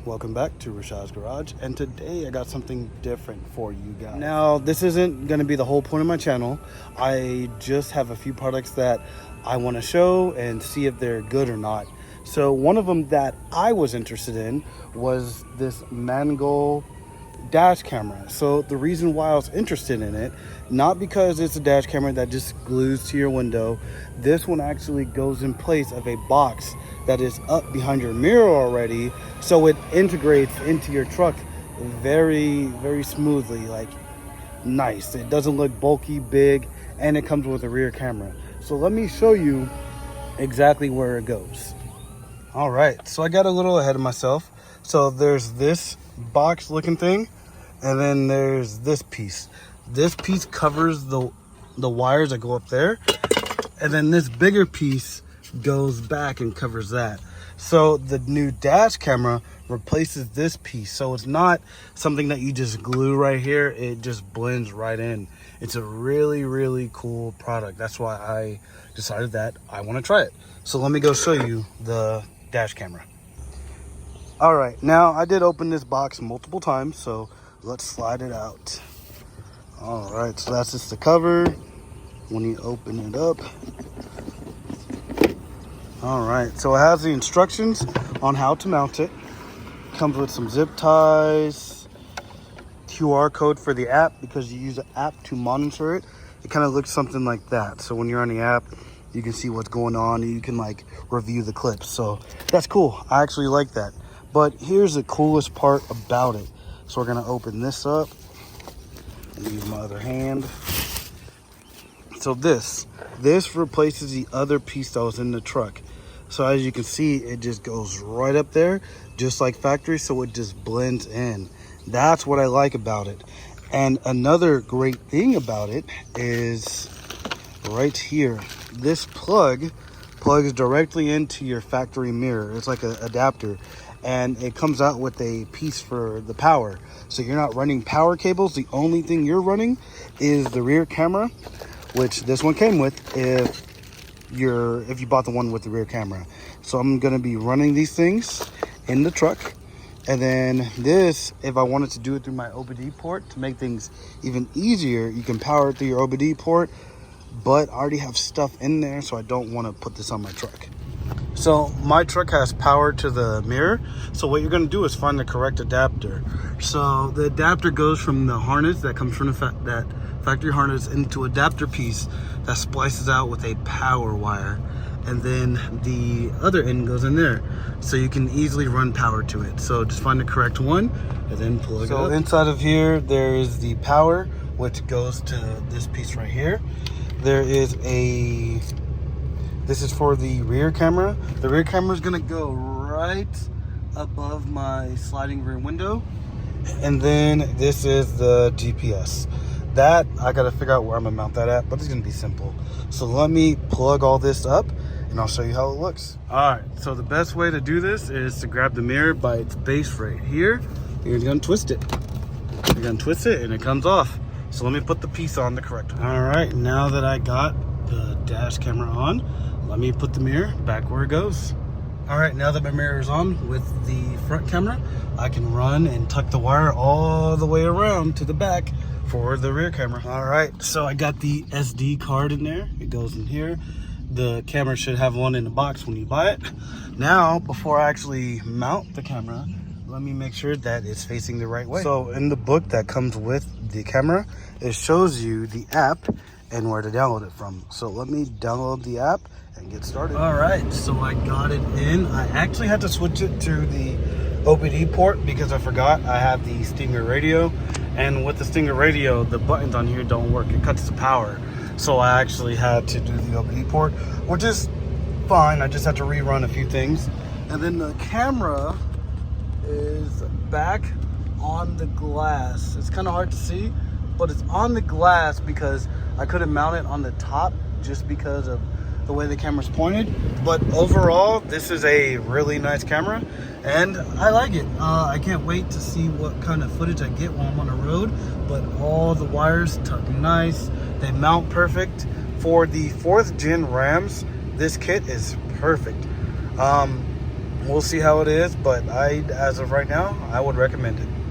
welcome back to Rashad's Garage, and today I got something different for you guys. Now, this isn't going to be the whole point of my channel. I just have a few products that I want to show and see if they're good or not. So one of them that I was interested in was this Mangoal dash camera. So the reason why I was interested in it, not because it's a dash camera that just glues to your window. This one actually goes in place of a box that is up behind your mirror already, so it integrates into your truck very smoothly, like nice. It doesn't look bulky, big, and it comes with a rear camera. So let me show you exactly where it goes. All right, so I got a little ahead of myself. So there's this box looking thing, and then there's this piece. This piece covers the wires that go up there, and then this bigger piece goes back and covers that. So the new dash camera replaces this piece, so it's not something that you just glue right here. It just blends right in. It's a really cool product. That's why I decided that I want to try it. So let me go show you the dash camera. All right, now I did open this box multiple times, so let's slide it out. All right, so that's just the cover when you open it up. All right, so it has the instructions on how to mount it. Comes with some zip ties, QR code for the app, because you use an app to monitor it. It kind of looks something like that. So when you're on the app, you can see what's going on, and you can like review the clips. So that's cool. I actually like that. But here's the coolest part about it. So we're gonna open this up and use my other hand. So this replaces the other piece that was in the truck. So as you can see, it just goes right up there, just like factory, so it just blends in. That's what I like about it. And another great thing about it is right here. This plug plugs directly into your factory mirror. It's like an adapter, and it comes out with a piece for the power. So you're not running power cables. The only thing you're running is the rear camera, which this one came with if you bought the one with the rear camera. So I'm gonna be running these things in the truck, and then this, if I wanted to do it through my OBD port to make things even easier, you can power it through your OBD port, but I already have stuff in there, so I don't want to put this on my truck. So my truck has power to the mirror, so what you're going to do is find the correct adapter. So the adapter goes from the harness that comes from that factory harness into adapter piece that splices out with a power wire, and then the other end goes in there, so you can easily run power to it. So just find the correct one and then plug it up. So inside of here there is the power, which goes to this piece right here. There is this is for the rear camera. The rear camera is gonna go right above my sliding rear window. And then this is the GPS. That, I gotta figure out where I'm gonna mount that at, but it's gonna be simple. So let me plug all this up and I'll show you how it looks. All right, so the best way to do this is to grab the mirror by its base right here. You're gonna twist it. You're gonna twist it and it comes off. So let me put the piece on the correct one. All right, now that I got the dash camera on, let me put the mirror back where it goes. All right, now that my mirror is on with the front camera, I can run and tuck the wire all the way around to the back for the rear camera. All right, so I got the SD card in there. It goes in here. The camera should have one in the box when you buy it. Now, before I actually mount the camera, let me make sure that it's facing the right way. So in the book that comes with the camera, it shows you the app and where to download it from. So let me download the app and get started. All right, so I got it in. I actually had to switch it to the OBD port because I forgot I have the Stinger radio, and with the Stinger radio, the buttons on here don't work. It cuts the power. So I actually had to do the OBD port, which is fine. I just had to rerun a few things. And then the camera is back on the glass. It's kind of hard to see, but it's on the glass because I couldn't mount it on the top just because of the way the camera's pointed. But overall, this is a really nice camera and I like it. I can't wait to see what kind of footage I get while I'm on the road, but all the wires tuck nice. They mount perfect. For the 4th gen RAMs, this kit is perfect. We'll see how it is, but as of right now, I would recommend it.